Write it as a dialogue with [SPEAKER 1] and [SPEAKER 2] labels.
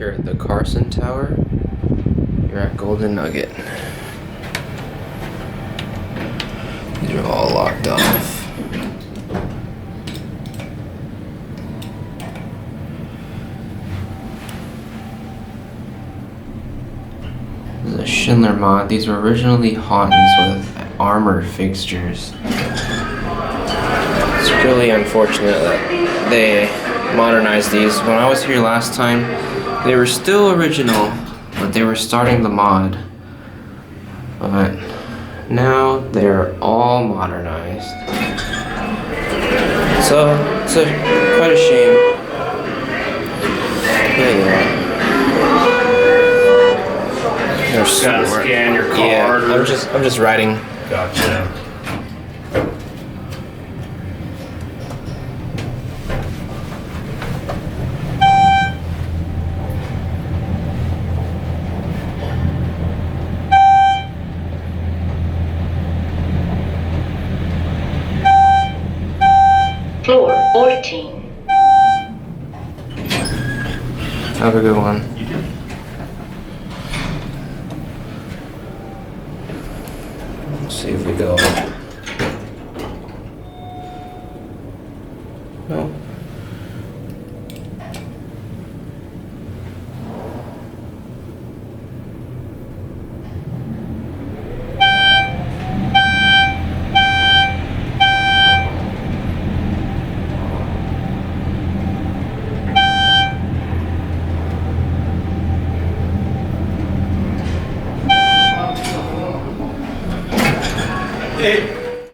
[SPEAKER 1] here at the Carson Tower. You're at Golden Nugget. These are all locked off. This is a Schindler mod. These were originally Haughtons with armor fixtures. It's really unfortunate that they modernized these. When I was here last time, they were still original, but they were starting the mod. But now they're all modernized. So it's quite a shame. There you are.
[SPEAKER 2] You gotta scan your card.
[SPEAKER 1] Yeah, I'm just writing.
[SPEAKER 2] Gotcha.
[SPEAKER 3] Floor 14.
[SPEAKER 1] Have a good one.
[SPEAKER 2] You do.
[SPEAKER 1] Let's see if we go. No.
[SPEAKER 2] Hey.